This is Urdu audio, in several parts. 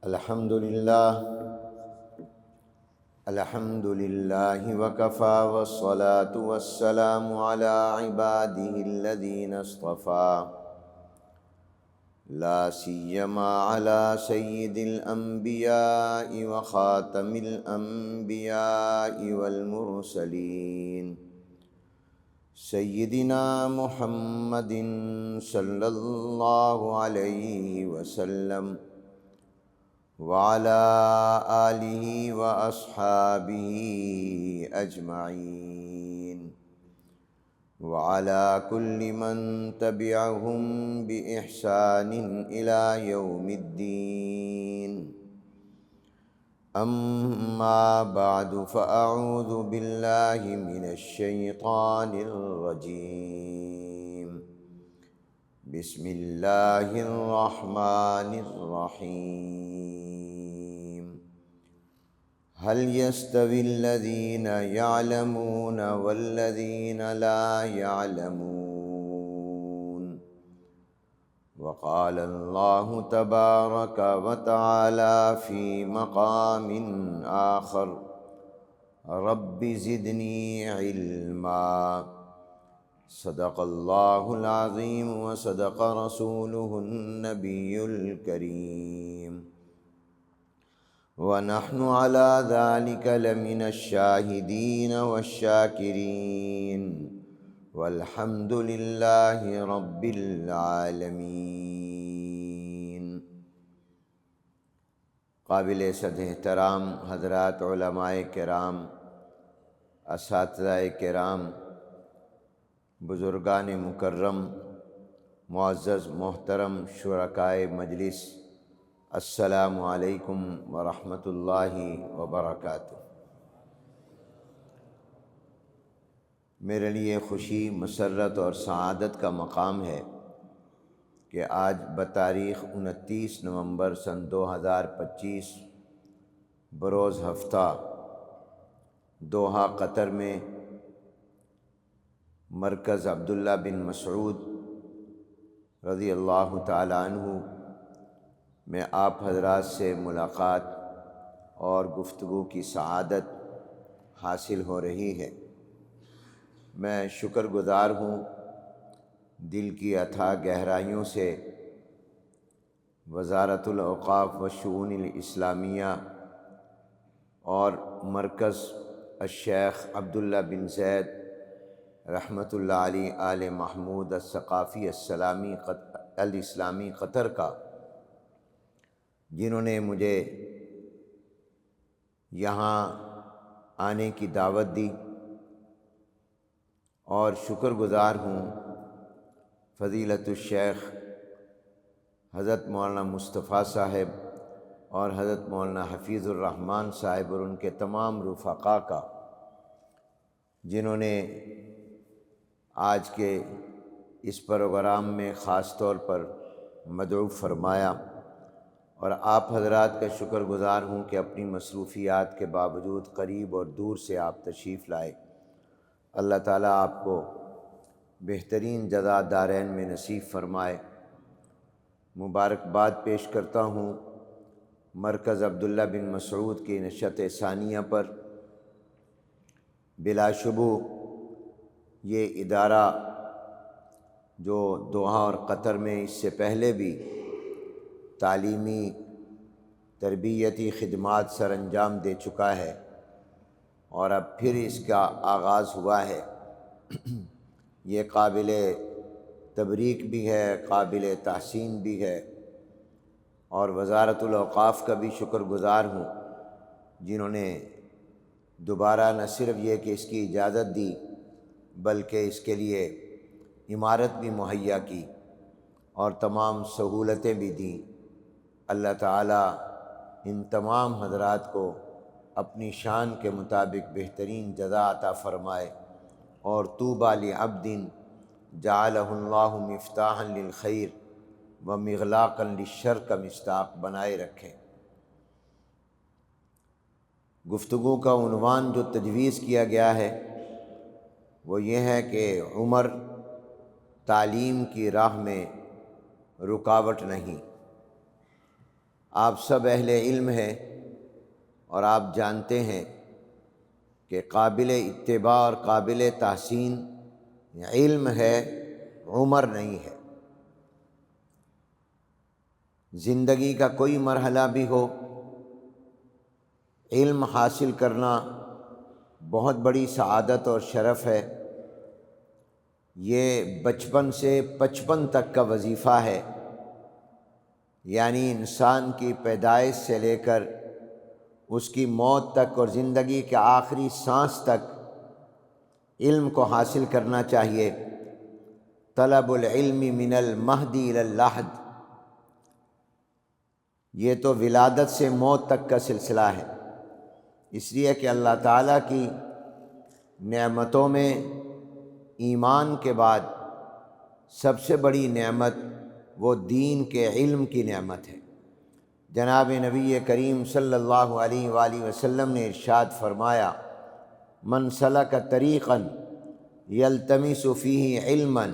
الحمد للہ وکفا والصلاة والسلام علی عباده الذین اصطفى لا سیما علی سید الانبیاء وخاتم الانبیاء والمرسلین سیدنا محمد صلی اللہ علیہ وسلم وعلى آلہ وأصحابہ اجمعین وعلى كل من تبعهم بإحسان إلى يوم الدين أما بعد فأعوذ بالله من الشيطان الرجيم بسم اللہ الرحمن الرحیم هل يستوي الذين يعلمون والذين لا يعلمون وقال الله تبارك وتعالى في مقام آخر رب زدني علما صدق اللہ العظیم وصدق رسولہ النبی الکریم ونحن على ذلك لمن الشاہدین والشاکرین والحمد للہ رب العالمین۔ قابل صد احترام حضرات علماء کرام، اساتذہ کرام، بزرگان مکرم، معزز محترم شرکائے مجلس، السلام علیکم ورحمۃ اللہ وبرکاتہ۔ میرے لیے خوشی، مسرت اور سعادت کا مقام ہے کہ آج بتاریخ 29 نومبر سن 2025 بروز ہفتہ دوحہ قطر میں مرکز عبداللہ بن مسعود رضی اللہ تعالیٰ عنہ میں آپ حضرات سے ملاقات اور گفتگو کی سعادت حاصل ہو رہی ہے۔ میں شکر گزار ہوں دل کی اتھاہ گہرائیوں سے وزارت الاوقاف والشؤون الاسلامیہ اور مرکز الشیخ عبداللہ بن زید رحمۃ اللہ علیہ آل محمود الثقافی الاسلامی قطر کا، جنہوں نے مجھے یہاں آنے کی دعوت دی، اور شکر گزار ہوں فضیلت الشیخ حضرت مولانا مصطفیٰ صاحب اور حضرت مولانا حفیظ الرحمن صاحب اور ان کے تمام رفقاء کا، جنہوں نے آج کے اس پروگرام میں خاص طور پر مدعو فرمایا، اور آپ حضرات کا شکر گزار ہوں کہ اپنی مصروفیات کے باوجود قریب اور دور سے آپ تشریف لائے۔ اللہ تعالیٰ آپ کو بہترین جزا دارین میں نصیب فرمائے۔ مبارکباد پیش کرتا ہوں مرکز عبداللہ بن مسعود کی نشست ثانیہ پر۔ بلا شبہ یہ ادارہ جو دوحہ اور قطر میں اس سے پہلے بھی تعلیمی تربیتی خدمات سر انجام دے چکا ہے، اور اب پھر اس کا آغاز ہوا ہے، یہ قابل تبریک بھی ہے، قابل تحسین بھی ہے، اور وزارت الاوقاف کا بھی شکر گزار ہوں جنہوں نے دوبارہ نہ صرف یہ کہ اس کی اجازت دی بلکہ اس کے لیے عمارت بھی مہیا کی اور تمام سہولتیں بھی دیں۔ اللہ تعالیٰ ان تمام حضرات کو اپنی شان کے مطابق بہترین جزا عطا فرمائے، اور طوبیٰ لعبد جعلہ اللہ مفتاحا للخیر ومغلاقا للشر کا مصداق بنائے رکھے۔ گفتگو کا عنوان جو تجویز کیا گیا ہے وہ یہ ہے کہ عمر تعلیم کی راہ میں رکاوٹ نہیں۔ آپ سب اہل علم ہیں اور آپ جانتے ہیں کہ قابل اتباع اور قابل تحسین علم ہے، عمر نہیں ہے۔ زندگی کا کوئی مرحلہ بھی ہو، علم حاصل کرنا بہت بڑی سعادت اور شرف ہے۔ یہ بچپن سے 55 تک کا وظیفہ ہے، یعنی انسان کی پیدائش سے لے کر اس کی موت تک اور زندگی کے آخری سانس تک علم کو حاصل کرنا چاہیے۔ طلب العلم من المہدی الی اللحد، یہ تو ولادت سے موت تک کا سلسلہ ہے، اس لیے کہ اللہ تعالیٰ کی نعمتوں میں ایمان کے بعد سب سے بڑی نعمت وہ دین کے علم کی نعمت ہے۔ جناب نبی کریم صلی اللہ علیہ وآلہ وسلم نے ارشاد فرمایا، من سلک طریقا یلتمس فیہ علما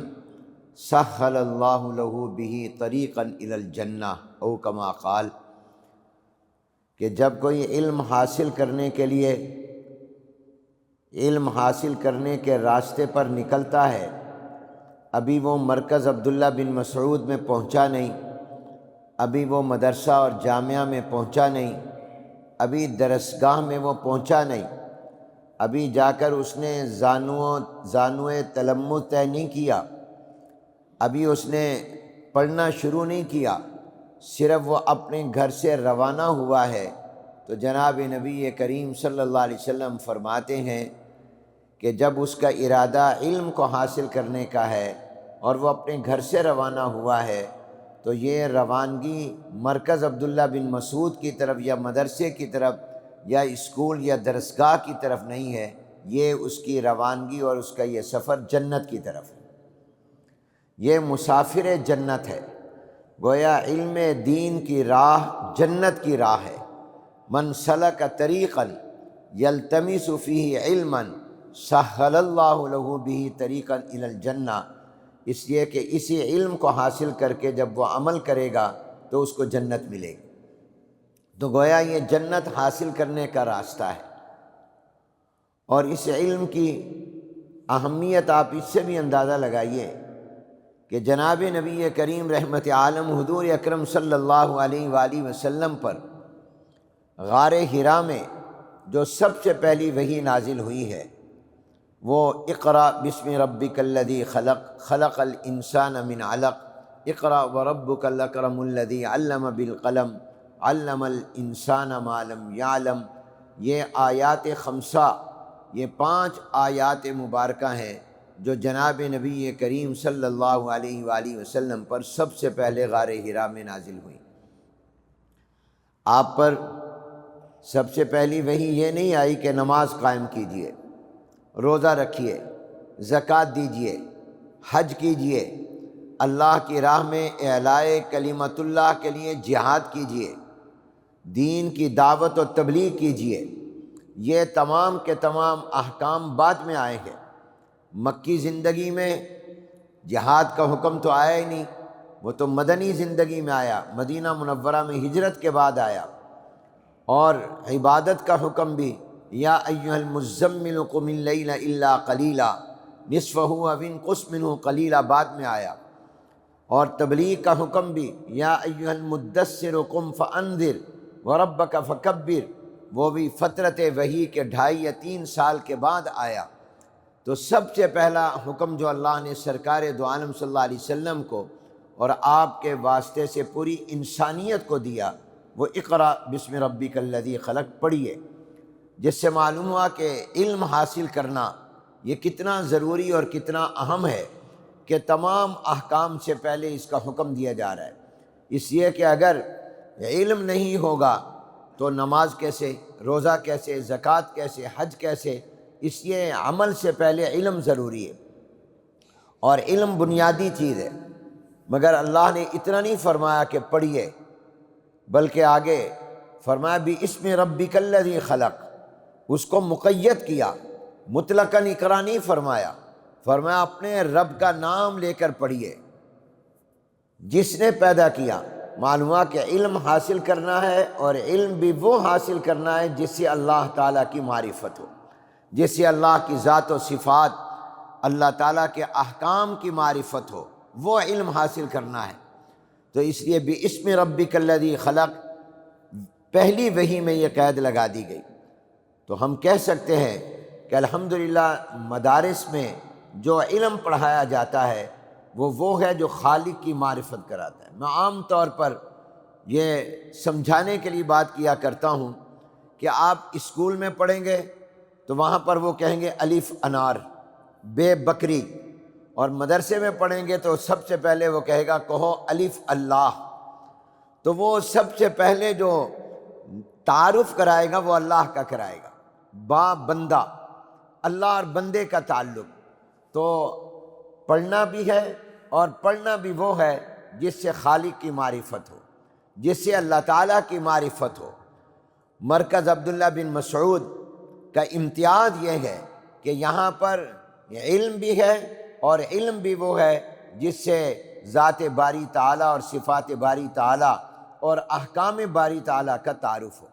سہل اللہ لہ بہ طریقا الی الجنہ، او کما قال، کہ جب کوئی علم حاصل کرنے کے راستے پر نکلتا ہے، ابھی وہ مرکز عبداللہ بن مسعود میں پہنچا نہیں، ابھی وہ مدرسہ اور جامعہ میں پہنچا نہیں، ابھی درسگاہ میں وہ پہنچا نہیں، ابھی جا کر اس نے زانوئے تلمذ طے نہیں کیا، ابھی اس نے پڑھنا شروع نہیں کیا، صرف وہ اپنے گھر سے روانہ ہوا ہے، تو جناب نبی کریم صلی اللہ علیہ وسلم فرماتے ہیں کہ جب اس کا ارادہ علم کو حاصل کرنے کا ہے اور وہ اپنے گھر سے روانہ ہوا ہے، تو یہ روانگی مرکز عبداللہ بن مسعود کی طرف یا مدرسے کی طرف یا اسکول یا درسگاہ کی طرف نہیں ہے، یہ اس کی روانگی اور اس کا یہ سفر جنت کی طرف ہے۔ یہ مسافر جنت ہے، گویا علم دین کی راہ جنت کی راہ ہے۔ من سلک طریقا یلتمس فیہ علما سہل اللہ لہ بہ طریقا الی الجنہ، اس لیے کہ اسی علم کو حاصل کر کے جب وہ عمل کرے گا تو اس کو جنت ملے گی۔ تو گویا یہ جنت حاصل کرنے کا راستہ ہے، اور اس علم کی اہمیت آپ اس سے بھی اندازہ لگائیے کہ جناب نبی کریم رحمت عالم حضور اکرم صلی اللہ علیہ وآلہ وسلم پر غار حرا میں جو سب سے پہلی وحی نازل ہوئی ہے وہ اقرأ بسم ربک الذی خلق، خلق الانسان من علق، اقرأ وربک الاکرم الذی علم بالقلم، علم الانسان ما لم یعلم۔ یہ آیات خمسہ، یہ 5 آیات مبارکہ ہیں جو جناب نبی کریم صلی اللہ علیہ وآلہ وسلم پر سب سے پہلے غار حرا میں نازل ہوئی۔ آپ پر سب سے پہلی وحی یہ نہیں آئی کہ نماز قائم کیجئے، روزہ رکھیے، زکوٰۃ دیجئے، حج کیجئے، اللہ کی راہ میں اعلاء کلمت اللہ کے لیے جہاد کیجئے، دین کی دعوت و تبلیغ کیجئے۔ یہ تمام کے تمام احکام بعد میں آئے ہیں۔ مکی زندگی میں جہاد کا حکم تو آیا ہی نہیں، وہ تو مدنی زندگی میں آیا، مدینہ منورہ میں ہجرت کے بعد آیا۔ اور عبادت کا حکم بھی یا ایھا المزمل قم اللیل الا قلیلا نصفہ او انقص منہ قلیلا بعد میں آیا۔ اور تبلیغ کا حکم بھی یا ایھا المدثر قم فانذر وربک فکبر، وہ بھی فترت وحی کے 2.5 یا 3 سال کے بعد آیا۔ تو سب سے پہلا حکم جو اللہ نے سرکار دو عالم صلی اللہ علیہ وسلم کو اور آپ کے واسطے سے پوری انسانیت کو دیا وہ اقرأ بسم ربک الذی خلق پڑھیے، جس سے معلوم ہوا کہ علم حاصل کرنا یہ کتنا ضروری اور کتنا اہم ہے کہ تمام احکام سے پہلے اس کا حکم دیا جا رہا ہے۔ اس لیے کہ اگر علم نہیں ہوگا تو نماز کیسے، روزہ کیسے، زکوٰۃ کیسے، حج کیسے؟ اس لیے عمل سے پہلے علم ضروری ہے، اور علم بنیادی چیز ہے۔ مگر اللہ نے اتنا نہیں فرمایا کہ پڑھیے، بلکہ آگے فرمایا بِاسْمِ رَبِّكَ الَّذِي خَلَقَ، اس کو مقید کیا، مطلقاً اقرا نہیں فرمایا، فرمایا اپنے رب کا نام لے کر پڑھیے جس نے پیدا کیا۔ معلوم ہوا کہ علم حاصل کرنا ہے، اور علم بھی وہ حاصل کرنا ہے جس سے اللہ تعالیٰ کی معرفت ہو، جس سے اللہ کی ذات و صفات، اللہ تعالیٰ کے احکام کی معرفت ہو، وہ علم حاصل کرنا ہے۔ تو اس لیے بِاسْمِ رَبِّكَ الَّذِي خَلَقَ پہلی وحی میں یہ قید لگا دی گئی۔ تو ہم کہہ سکتے ہیں کہ الحمدللہ مدارس میں جو علم پڑھایا جاتا ہے وہ ہے جو خالق کی معرفت کراتا ہے۔ میں عام طور پر یہ سمجھانے کے لیے بات کیا کرتا ہوں کہ آپ اسکول میں پڑھیں گے تو وہاں پر وہ کہیں گے الف انار بے بکری، اور مدرسے میں پڑھیں گے تو سب سے پہلے وہ کہے گا کہو الف اللہ۔ تو وہ سب سے پہلے جو تعارف کرائے گا وہ اللہ کا کرائے گا، با بندہ، اللہ اور بندے کا تعلق۔ تو پڑھنا بھی ہے، اور پڑھنا بھی وہ ہے جس سے خالق کی معرفت ہو، جس سے اللہ تعالیٰ کی معرفت ہو۔ مرکز عبداللہ بن مسعود کا امتیاز یہ ہے کہ یہاں پر علم بھی ہے، اور علم بھی وہ ہے جس سے ذات باری تعالیٰ اور صفات باری تعالیٰ اور احکام باری تعالیٰ کا تعارف ہو۔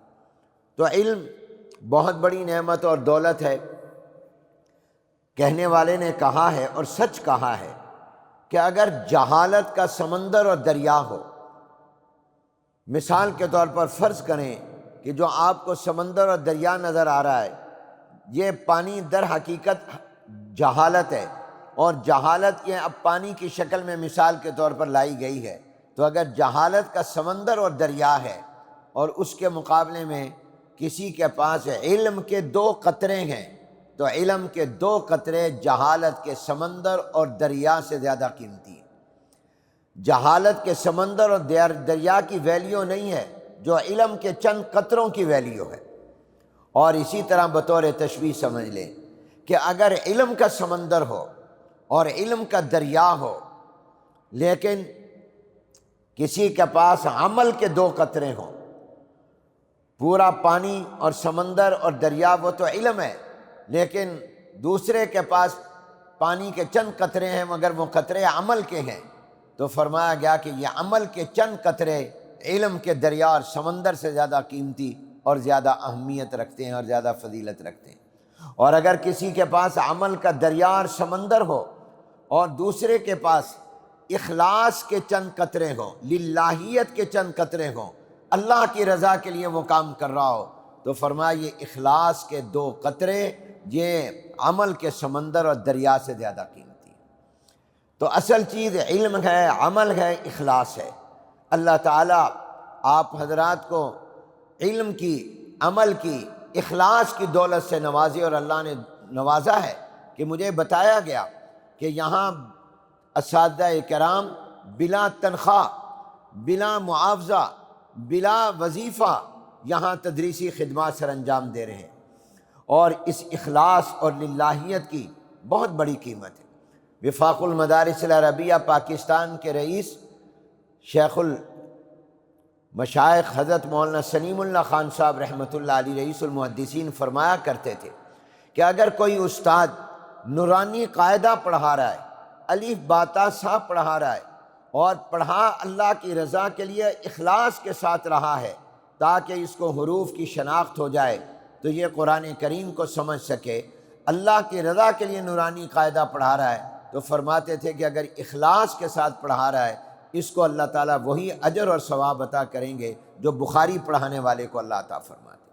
تو علم بہت بڑی نعمت اور دولت ہے۔ کہنے والے نے کہا ہے اور سچ کہا ہے کہ اگر جہالت کا سمندر اور دریا ہو، مثال کے طور پر فرض کریں کہ جو آپ کو سمندر اور دریا نظر آ رہا ہے، یہ پانی در حقیقت جہالت ہے، اور جہالت یہ اب پانی کی شکل میں مثال کے طور پر لائی گئی ہے۔ تو اگر جہالت کا سمندر اور دریا ہے، اور اس کے مقابلے میں کسی کے پاس علم کے 2 قطرے ہیں، تو علم کے 2 قطرے جہالت کے سمندر اور دریا سے زیادہ قیمتی ہیں۔ جہالت کے سمندر اور دریا کی ویلیو نہیں ہے جو علم کے چند قطروں کی ویلیو ہے۔ اور اسی طرح بطور تشبیہ سمجھ لیں کہ اگر علم کا سمندر ہو اور علم کا دریا ہو، لیکن کسی کے پاس عمل کے 2 قطرے ہوں، پورا پانی اور سمندر اور دریا وہ تو علم ہے، لیکن دوسرے کے پاس پانی کے چند قطرے ہیں مگر وہ قطرے عمل کے ہیں، تو فرمایا گیا کہ یہ عمل کے چند قطرے علم کے دریا اور سمندر سے زیادہ قیمتی اور زیادہ اہمیت رکھتے ہیں اور زیادہ فضیلت رکھتے ہیں۔ اور اگر کسی کے پاس عمل کا دریا اور سمندر ہو، اور دوسرے کے پاس اخلاص کے چند قطرے ہوں، للہیت کے چند قطرے ہوں، اللہ کی رضا کے لیے وہ کام کر رہا ہو، تو فرمایا یہ اخلاص کے 2 قطرے یہ عمل کے سمندر اور دریا سے زیادہ قیمتی ہے۔ تو اصل چیز علم ہے، عمل ہے، اخلاص ہے۔ اللہ تعالیٰ آپ حضرات کو علم کی، عمل کی، اخلاص کی دولت سے نوازے، اور اللہ نے نوازا ہے کہ مجھے بتایا گیا کہ یہاں اساتذہ کرام بلا تنخواہ، بلا معاوضہ، بلا وظیفہ یہاں تدریسی خدمات سر انجام دے رہے ہیں، اور اس اخلاص اور للہیت کی بہت بڑی قیمت ہے۔ وفاق المدارس العربیہ پاکستان کے رئیس شیخ المشائخ حضرت مولانا سلیم اللہ خان صاحب رحمۃ اللہ علیہ رئیس المحدثین فرمایا کرتے تھے کہ اگر کوئی استاد نورانی قاعدہ پڑھا رہا ہے، الف باتا سا پڑھا رہا ہے، اور پڑھا اللہ کی رضا کے لیے اخلاص کے ساتھ رہا ہے تاکہ اس کو حروف کی شناخت ہو جائے، تو یہ قرآن کریم کو سمجھ سکے، اللہ کی رضا کے لیے نورانی قاعدہ پڑھا رہا ہے، تو فرماتے تھے کہ اگر اخلاص کے ساتھ پڑھا رہا ہے اس کو اللہ تعالیٰ وہی اجر اور ثواب عطا کریں گے جو بخاری پڑھانے والے کو اللہ عطا فرماتے،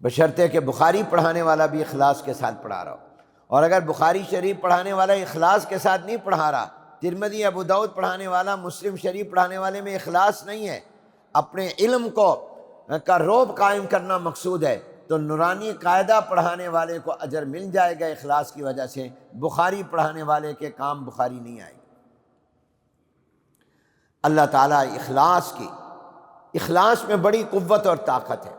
بشرطے کہ بخاری پڑھانے والا بھی اخلاص کے ساتھ پڑھا رہا ہو۔ اور اگر بخاری شریف پڑھانے والا اخلاص کے ساتھ نہیں پڑھا رہا، ترمذی ابو داؤد پڑھانے والا، مسلم شریف پڑھانے والے میں اخلاص نہیں ہے، اپنے علم کو کا روب قائم کرنا مقصود ہے، تو نورانی قاعدہ پڑھانے والے کو اجر مل جائے گا اخلاص کی وجہ سے، بخاری پڑھانے والے کے کام بخاری نہیں آئے گی۔ اللہ تعالیٰ اخلاص میں بڑی قوت اور طاقت ہے۔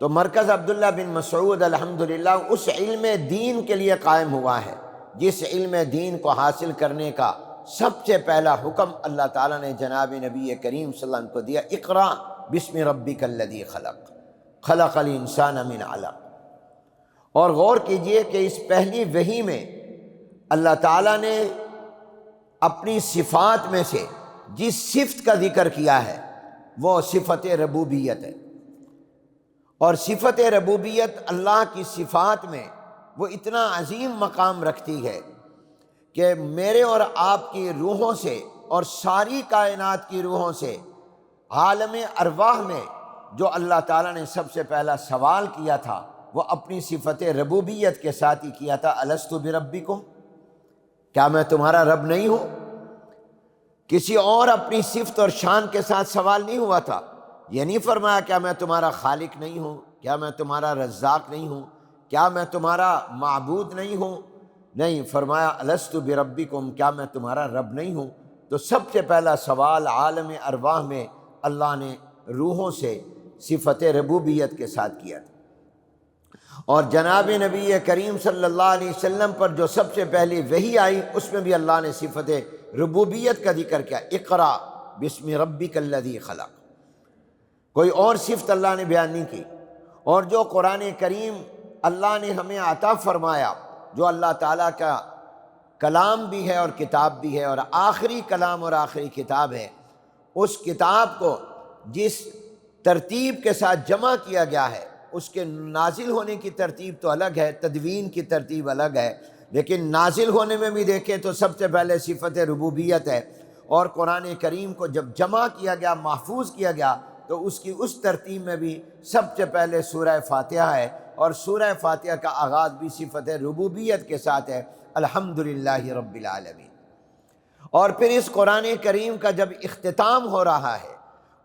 تو مرکز عبداللہ بن مسعود الحمدللہ اس علم دین کے لیے قائم ہوا ہے جس علم دین کو حاصل کرنے کا سب سے پہلا حکم اللہ تعالیٰ نے جناب نبی کریم صلی اللہ علیہ وسلم کو دیا، اقرأ بسم ربک الذی خلق، خلق الانسان من علق۔ اور غور کیجئے کہ اس پہلی وحی میں اللہ تعالیٰ نے اپنی صفات میں سے جس صفت کا ذکر کیا ہے وہ صفت ربوبیت ہے، اور صفت ربوبیت اللہ کی صفات میں وہ اتنا عظیم مقام رکھتی ہے کہ میرے اور آپ کی روحوں سے اور ساری کائنات کی روحوں سے عالم ارواح میں جو اللہ تعالیٰ نے سب سے پہلا سوال کیا تھا وہ اپنی صفت ربوبیت کے ساتھ ہی کیا تھا، الستو بربکم، کیا میں تمہارا رب نہیں ہوں؟ کسی اور اپنی صفت اور شان کے ساتھ سوال نہیں ہوا تھا۔ یہ نہیں فرمایا کیا میں تمہارا خالق نہیں ہوں، کیا میں تمہارا رزاق نہیں ہوں، کیا میں تمہارا معبود نہیں ہوں، نہیں، فرمایا الستو بربکم، کیا میں تمہارا رب نہیں ہوں؟ تو سب سے پہلا سوال عالم ارواح میں اللہ نے روحوں سے صفت ربوبیت کے ساتھ کیا تھا، اور جناب نبی کریم صلی اللہ علیہ وسلم پر جو سب سے پہلی وحی آئی اس میں بھی اللہ نے صفت ربوبیت کا ذکر کیا، اقرا بسم ربک الذی خلق، کوئی اور صفت اللہ نے بیان نہیں کی۔ اور جو قرآن کریم اللہ نے ہمیں عطا فرمایا، جو اللہ تعالیٰ کا کلام بھی ہے اور کتاب بھی ہے، اور آخری کلام اور آخری کتاب ہے، اس کتاب کو جس ترتیب کے ساتھ جمع کیا گیا ہے اس کے نازل ہونے کی ترتیب تو الگ ہے، تدوین کی ترتیب الگ ہے، لیکن نازل ہونے میں بھی دیکھیں تو سب سے پہلے صفت ربوبیت ہے، اور قرآن کریم کو جب جمع کیا گیا، محفوظ کیا گیا، تو اس کی اس ترتیب میں بھی سب سے پہلے سورہ فاتحہ ہے، اور سورہ فاتحہ کا آغاز بھی صفت ربوبیت کے ساتھ ہے، الحمدللہ رب العالمین۔ اور پھر اس قرآن کریم کا جب اختتام ہو رہا ہے،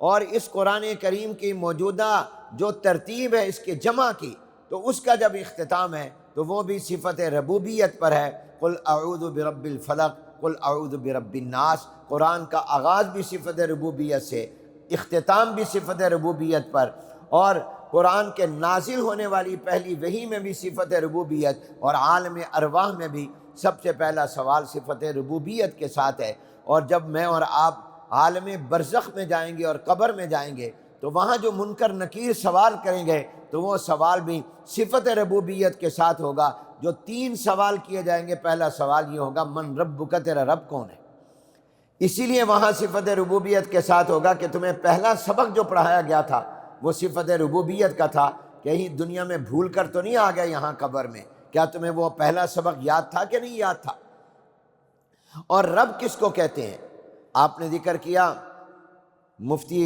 اور اس قرآن کریم کی موجودہ جو ترتیب ہے اس کے جمع کی، تو اس کا جب اختتام ہے تو وہ بھی صفت ربوبیت پر ہے، قل اعوذ برب الفلق، قل اعوذ برب الناس۔ قرآن کا آغاز بھی صفت ربوبیت سے، اختتام بھی صفت ربوبیت پر، اور قرآن کے نازل ہونے والی پہلی وحی میں بھی صفت ربوبیت، اور عالم ارواح میں بھی سب سے پہلا سوال صفت ربوبیت کے ساتھ ہے۔ اور جب میں اور آپ عالم برزخ میں جائیں گے اور قبر میں جائیں گے تو وہاں جو منکر نکیر سوال کریں گے تو وہ سوال بھی صفت ربوبیت کے ساتھ ہوگا۔ جو 3 سوال کیے جائیں گے، پہلا سوال یہ ہوگا من ربک، تیرا رب کون ہے؟ اسی لیے وہاں صفت ربوبیت کے ساتھ ہوگا کہ تمہیں پہلا سبق جو پڑھایا گیا تھا وہ صفت ربوبیت کا تھا، کہیں دنیا میں بھول کر تو نہیں آ گئے یہاں قبر میں، کیا تمہیں وہ پہلا سبق یاد تھا کہ نہیں یاد تھا؟ اور رب کس کو کہتے ہیں؟ آپ نے ذکر کیا، مفتی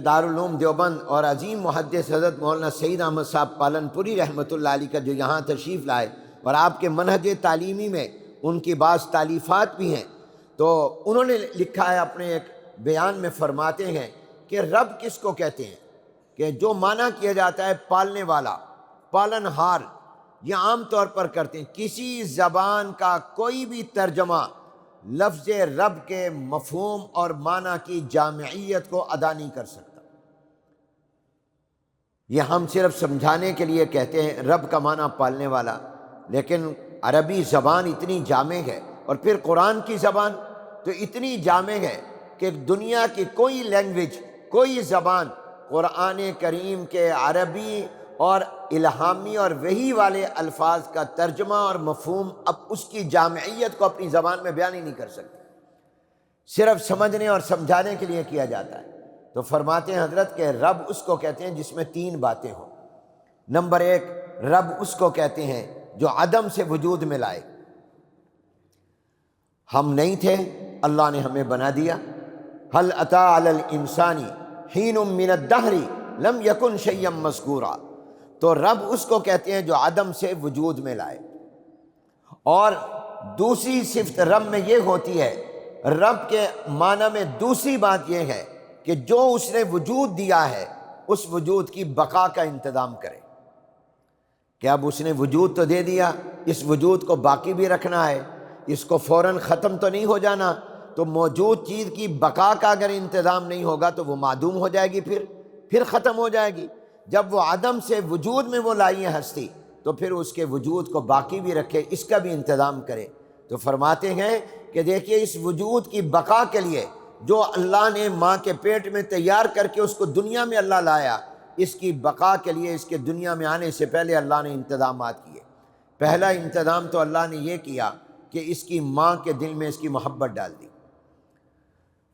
دارالعلوم دیوبند اور عظیم محدث حضرت مولانا سعید احمد صاحب پالن پوری رحمۃ اللہ علیہ کا جو یہاں تشریف لائے، اور آپ کے منہج تعلیمی میں ان کی بعض تالیفات بھی ہیں، تو انہوں نے لکھا ہے اپنے ایک بیان میں، فرماتے ہیں کہ رب کس کو کہتے ہیں، کہ جو معنی کیا جاتا ہے پالنے والا، پالن ہار، یہ عام طور پر کرتے ہیں۔ کسی زبان کا کوئی بھی ترجمہ لفظ رب کے مفہوم اور معنی کی جامعیت کو ادا نہیں کر سکتا۔ یہ ہم صرف سمجھانے کے لیے کہتے ہیں رب کا معنی پالنے والا، لیکن عربی زبان اتنی جامع ہے، اور پھر قرآن کی زبان تو اتنی جامع ہے کہ دنیا کی کوئی لینگویج، کوئی زبان قرآن کریم کے عربی اور الہامی اور وحی والے الفاظ کا ترجمہ اور مفہوم اب اس کی جامعیت کو اپنی زبان میں بیان ہی نہیں کر سکتے، صرف سمجھنے اور سمجھانے کے لیے کیا جاتا ہے۔ تو فرماتے ہیں حضرت کہ رب اس کو کہتے ہیں جس میں 3 باتیں ہوں۔ نمبر 1، رب اس کو کہتے ہیں جو عدم سے وجود میں لائے، ہم نہیں تھے، اللہ نے ہمیں بنا دیا، هل اتى على الانسان حين من الدهر لم يكن شيئا مذكورا، تو رب اس کو کہتے ہیں جو عدم سے وجود میں لائے۔ اور دوسری صفت رب میں یہ ہوتی ہے، رب کے معنی میں دوسری بات یہ ہے کہ جو اس نے وجود دیا ہے اس وجود کی بقا کا انتظام کرے، کہ اب اس نے وجود تو دے دیا، اس وجود کو باقی بھی رکھنا ہے، اس کو فوراً ختم تو نہیں ہو جانا، تو موجود چیز کی بقا کا اگر انتظام نہیں ہوگا تو وہ معدوم ہو جائے گی، پھر ختم ہو جائے گی۔ جب وہ عدم سے وجود میں وہ لائی ہے ہستی، تو پھر اس کے وجود کو باقی بھی رکھے، اس کا بھی انتظام کرے۔ تو فرماتے ہیں کہ دیکھیے اس وجود کی بقا کے لیے جو اللہ نے ماں کے پیٹ میں تیار کر کے اس کو دنیا میں اللہ لایا، اس کی بقا کے لیے اس کے دنیا میں آنے سے پہلے اللہ نے انتظامات کیے۔ پہلا انتظام تو اللہ نے یہ کیا کہ اس کی ماں کے دل میں اس کی محبت ڈال دی۔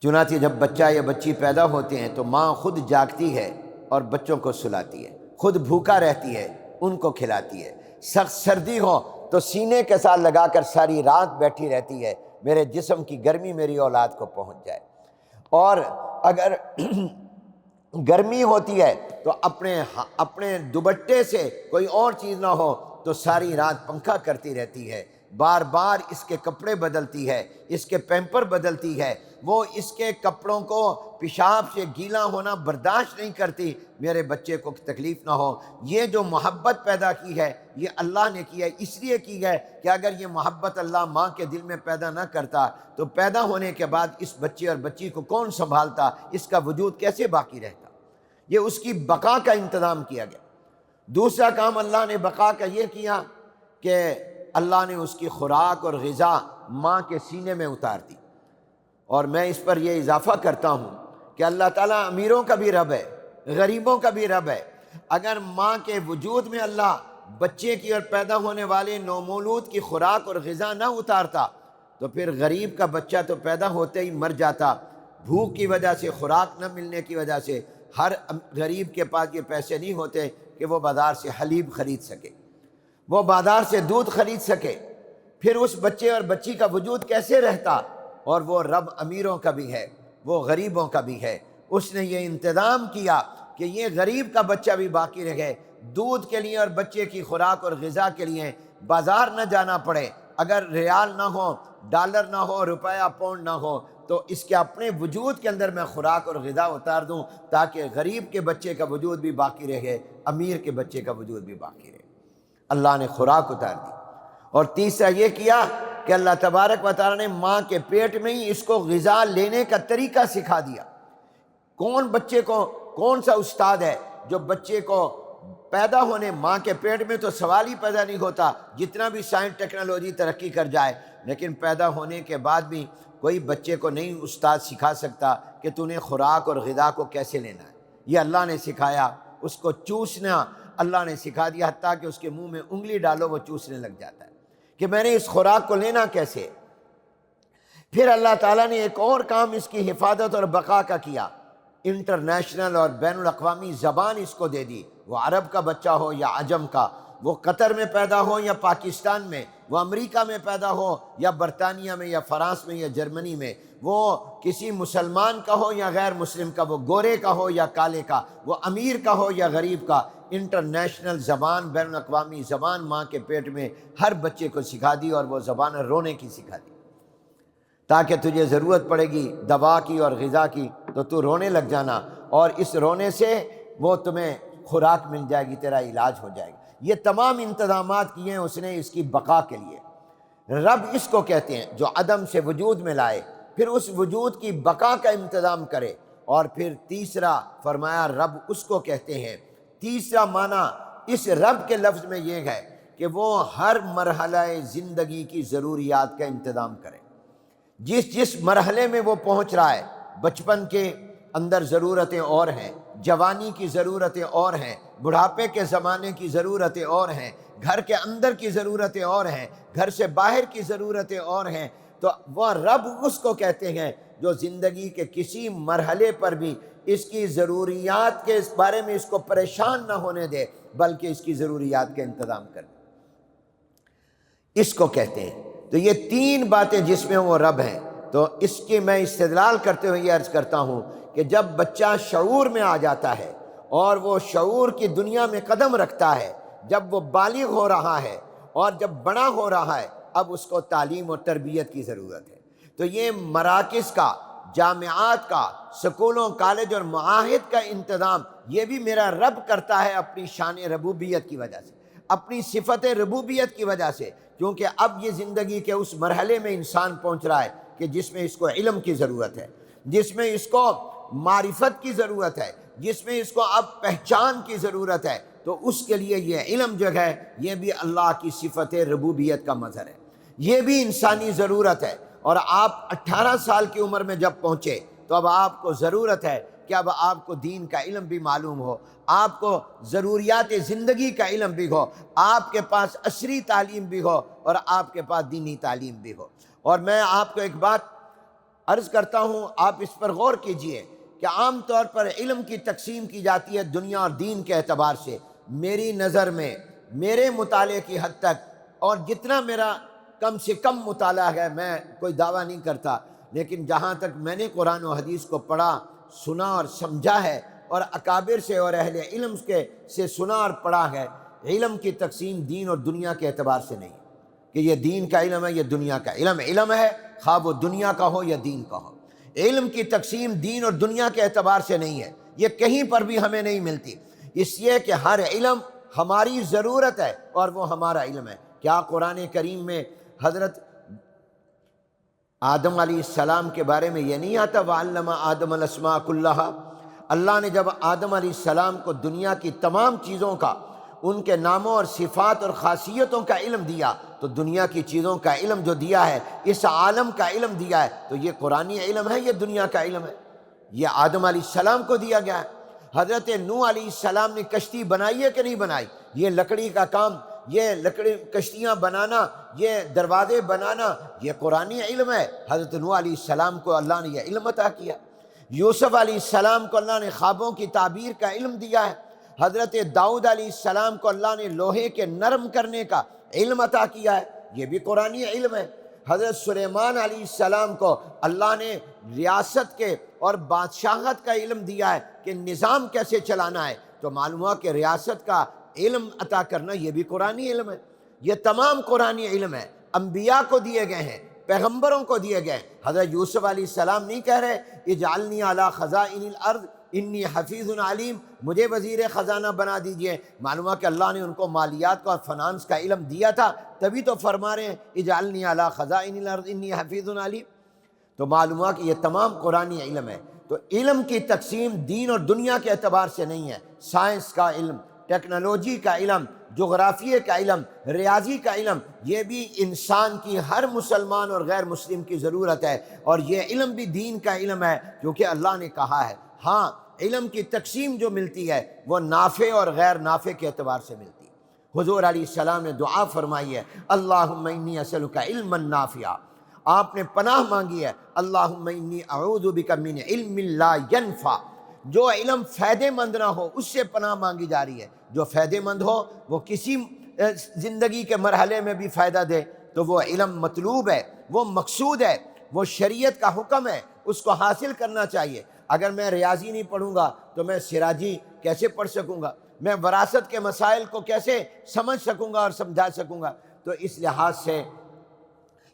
چنانچہ جب بچہ یا بچی پیدا ہوتے ہیں تو ماں خود جاگتی ہے اور بچوں کو سلاتی ہے، خود بھوکا رہتی ہے، ان کو کھلاتی ہے۔ سخت سردی ہو تو سینے کے ساتھ لگا کر ساری رات بیٹھی رہتی ہے، میرے جسم کی گرمی میری اولاد کو پہنچ جائے۔ اور اگر گرمی ہوتی ہے تو اپنے دوپٹے سے کوئی اور چیز نہ ہو تو ساری رات پنکھا کرتی رہتی ہے، بار بار اس کے کپڑے بدلتی ہے، اس کے پیمپر بدلتی ہے، وہ اس کے کپڑوں کو پیشاب سے گیلا ہونا برداشت نہیں کرتی، میرے بچے کو تکلیف نہ ہو۔ یہ جو محبت پیدا کی ہے یہ اللہ نے کی ہے، اس لیے کی ہے کہ اگر یہ محبت اللہ ماں کے دل میں پیدا نہ کرتا تو پیدا ہونے کے بعد اس بچے اور بچی کو کون سنبھالتا، اس کا وجود کیسے باقی رہتا؟ یہ اس کی بقا کا انتظام کیا گیا۔ دوسرا کام اللہ نے بقا کا یہ کیا کہ اللہ نے اس کی خوراک اور غذا ماں کے سینے میں اتار دی۔ اور میں اس پر یہ اضافہ کرتا ہوں کہ اللہ تعالیٰ امیروں کا بھی رب ہے، غریبوں کا بھی رب ہے۔ اگر ماں کے وجود میں اللہ بچے کی اور پیدا ہونے والے نومولود کی خوراک اور غذا نہ اتارتا تو پھر غریب کا بچہ تو پیدا ہوتے ہی مر جاتا، بھوک کی وجہ سے، خوراک نہ ملنے کی وجہ سے۔ ہر غریب کے پاس یہ پیسے نہیں ہوتے کہ وہ بازار سے حلیب خرید سکے، وہ بازار سے دودھ خرید سکے، پھر اس بچے اور بچی کا وجود کیسے رہتا؟ اور وہ رب امیروں کا بھی ہے، وہ غریبوں کا بھی ہے۔ اس نے یہ انتظام کیا کہ یہ غریب کا بچہ بھی باقی رہے، دودھ کے لیے اور بچے کی خوراک اور غذا کے لیے بازار نہ جانا پڑے۔ اگر ریال نہ ہو، ڈالر نہ ہو، روپیہ پاؤنڈ نہ ہو تو اس کے اپنے وجود کے اندر میں خوراک اور غذا اتار دوں تاکہ غریب کے بچے کا وجود بھی باقی رہے، امیر کے بچے کا وجود بھی باقی رہے۔ اللہ نے خوراک اتار دی۔ اور تیسرا یہ کیا کہ اللہ تبارک و تعالیٰ نے ماں کے پیٹ میں ہی اس کو غذا لینے کا طریقہ سکھا دیا۔ کون سا استاد ہے جو بچے کو پیدا ہونے، ماں کے پیٹ میں تو سوال ہی پیدا نہیں ہوتا، جتنا بھی سائنس ٹیکنالوجی ترقی کر جائے، لیکن پیدا ہونے کے بعد بھی کوئی بچے کو نہیں استاد سکھا سکتا کہ تو نے خوراک اور غذا کو کیسے لینا ہے۔ یہ اللہ نے سکھایا، اس کو چوسنا اللہ نے سکھا دیا، حتیٰ کہ اس کے منہ میں انگلی ڈالو وہ چوسنے لگ جاتا ہے کہ میں نے اس خوراک کو لینا کیسے۔ پھر اللہ تعالیٰ نے ایک اور کام اس کی حفاظت اور بقا کا کیا، انٹرنیشنل اور بین الاقوامی زبان اس کو دے دی۔ وہ عرب کا بچہ ہو یا عجم کا، وہ قطر میں پیدا ہو یا پاکستان میں، وہ امریکہ میں پیدا ہو یا برطانیہ میں یا فرانس میں یا جرمنی میں، وہ کسی مسلمان کا ہو یا غیر مسلم کا، وہ گورے کا ہو یا کالے کا، وہ امیر کا ہو یا غریب کا، انٹرنیشنل زبان، بین الاقوامی زبان ماں کے پیٹ میں ہر بچے کو سکھا دی، اور وہ زبان رونے کی سکھا دی تاکہ تجھے ضرورت پڑے گی دوا کی اور غذا کی تو تو رونے لگ جانا، اور اس رونے سے وہ تمہیں خوراک مل جائے گی، تیرا علاج ہو جائے گا۔ یہ تمام انتظامات کیے ہیں اس نے اس کی بقا کے لیے۔ رب اس کو کہتے ہیں جو عدم سے وجود میں لائے، پھر اس وجود کی بقا کا انتظام کرے۔ اور پھر تیسرا فرمایا رب اس کو کہتے ہیں، تیسرا معنی اس رب کے لفظ میں یہ ہے کہ وہ ہر مرحلہ زندگی کی ضروریات کا انتظام کرے۔ جس مرحلے میں وہ پہنچ رہا ہے، بچپن کے اندر ضرورتیں اور ہیں، جوانی کی ضرورتیں اور ہیں، بڑھاپے کے زمانے کی ضرورتیں اور ہیں، گھر کے اندر کی ضرورتیں اور ہیں، گھر سے باہر کی ضرورتیں اور ہیں، تو وہ رب اس کو کہتے ہیں جو زندگی کے کسی مرحلے پر بھی اس کی ضروریات کے اس بارے میں اس کو پریشان نہ ہونے دے، بلکہ اس کی ضروریات کا انتظام کرے، اس کو کہتے ہیں۔ تو یہ تین باتیں جس میں وہ رب ہیں، تو اس کی میں استدلال کرتے ہوئے یہ عرض کرتا ہوں کہ جب بچہ شعور میں آ جاتا ہے اور وہ شعور کی دنیا میں قدم رکھتا ہے، جب وہ بالغ ہو رہا ہے اور جب بڑا ہو رہا ہے، اب اس کو تعلیم اور تربیت کی ضرورت ہے۔ تو یہ مراکز کا، جامعات کا، سکولوں، کالج اور معاہد کا انتظام یہ بھی میرا رب کرتا ہے اپنی شان ربوبیت کی وجہ سے، اپنی صفت ربوبیت کی وجہ سے، کیونکہ اب یہ زندگی کے اس مرحلے میں انسان پہنچ رہا ہے کہ جس میں اس کو علم کی ضرورت ہے، جس میں اس کو معرفت کی ضرورت ہے، جس میں اس کو اب پہچان کی ضرورت ہے، تو اس کے لیے یہ علم جو ہے یہ بھی اللہ کی صفت ربوبیت کا مظہر ہے، یہ بھی انسانی ضرورت ہے۔ اور آپ 18 سال کی عمر میں جب پہنچے تو اب آپ کو ضرورت ہے کہ اب آپ کو دین کا علم بھی معلوم ہو، آپ کو ضروریات زندگی کا علم بھی ہو، آپ کے پاس عصری تعلیم بھی ہو اور آپ کے پاس دینی تعلیم بھی ہو۔ اور میں آپ کو ایک بات عرض کرتا ہوں آپ اس پر غور کیجئے کہ عام طور پر علم کی تقسیم کی جاتی ہے دنیا اور دین کے اعتبار سے۔ میری نظر میں، میرے مطالعے کی حد تک، اور جتنا میرا کم سے کم مطالعہ ہے، میں کوئی دعویٰ نہیں کرتا، لیکن جہاں تک میں نے قرآن و حدیث کو پڑھا، سنا اور سمجھا ہے، اور اکابر سے اور اہل علم سے سنا اور پڑھا ہے، علم کی تقسیم دین اور دنیا کے اعتبار سے نہیں کہ یہ دین کا علم ہے، یہ دنیا کا علم ہے، خواہ وہ دنیا کا ہو یا دین کا ہو۔ علم کی تقسیم دین اور دنیا کے اعتبار سے نہیں ہے، یہ کہیں پر بھی ہمیں نہیں ملتی، اس لیے کہ ہر علم ہماری ضرورت ہے اور وہ ہمارا علم ہے۔ کیا قرآن کریم میں حضرت آدم علیہ السلام کے بارے میں یہ نہیں آتا وَعَلَّمَ آدَمَ الْأَسْمَاءَ كُلَّهَا؟ اللہ نے جب آدم علیہ السلام کو دنیا کی تمام چیزوں کا، ان کے ناموں اور صفات اور خاصیتوں کا علم دیا، تو دنیا کی چیزوں کا علم جو دیا ہے، اس عالم کا علم دیا ہے، تو یہ قرآنی علم ہے، یہ دنیا کا علم ہے، یہ آدم علیہ السلام کو دیا گیا ہے۔ حضرت نوح علیہ السلام نے کشتی بنائی ہے کہ نہیں بنائی؟ یہ لکڑی کا کام، یہ لکڑی کشتیاں بنانا، یہ دروازے بنانا، یہ قرآنی علم ہے۔ حضرت نوح علیہ السلام کو اللہ نے یہ علم عطا کیا۔ یوسف علیہ السلام کو اللہ نے خوابوں کی تعبیر کا علم دیا ہے۔ حضرت داؤد علیہ السلام کو اللہ نے لوہے کے نرم کرنے کا علم عطا کیا ہے، یہ بھی قرآنی علم ہے۔ حضرت سلیمان علیہ السلام کو اللہ نے ریاست کے اور بادشاہت کا علم دیا ہے کہ نظام کیسے چلانا ہے، تو معلوم ہوا کہ ریاست کا علم عطا کرنا یہ بھی قرآنی علم ہے۔ یہ تمام قرآنی علم ہے، انبیاء کو دیے گئے ہیں، پیغمبروں کو دیے گئے ہیں۔ حضرت یوسف علیہ السلام نہیں کہہ رہے اجعلنی علی خزائن الارض انی حفیظ علیم، مجھے وزیر خزانہ بنا دیجئے۔ معلوم ہے کہ اللہ نے ان کو مالیات کا اور فنانس کا علم دیا تھا، تبھی تو فرما رہے ہیں اجعلنی علی خزائن الارض انی حفیظ علیم۔ تو معلوم ہوا کہ یہ تمام قرآنی علم ہے۔ تو علم کی تقسیم دین اور دنیا کے اعتبار سے نہیں ہے، سائنس کا علم، ٹیکنالوجی کا علم، جغرافیے کا علم، ریاضی کا علم، یہ بھی انسان کی ہر مسلمان اور غیر مسلم کی ضرورت ہے، اور یہ علم بھی دین کا علم ہے، کیونکہ اللہ نے کہا ہے۔ ہاں، علم کی تقسیم جو ملتی ہے وہ نافع اور غیر نافع کے اعتبار سے ملتی ہے۔ حضور علیہ السلام نے دعا فرمائی ہے اللہم انی اسألک علما نافعا، آپ نے پناہ مانگی ہے اللہم انی اعوذ بک من علم لا ینفع، جو علم فائدے مند نہ ہو اس سے پناہ مانگی جا رہی ہے، جو فائدے مند ہو، وہ کسی زندگی کے مرحلے میں بھی فائدہ دے، تو وہ علم مطلوب ہے، وہ مقصود ہے، وہ شریعت کا حکم ہے، اس کو حاصل کرنا چاہیے۔ اگر میں ریاضی نہیں پڑھوں گا تو میں سراجی کیسے پڑھ سکوں گا؟ میں وراثت کے مسائل کو کیسے سمجھ سکوں گا اور سمجھا سکوں گا؟ تو اس لحاظ سے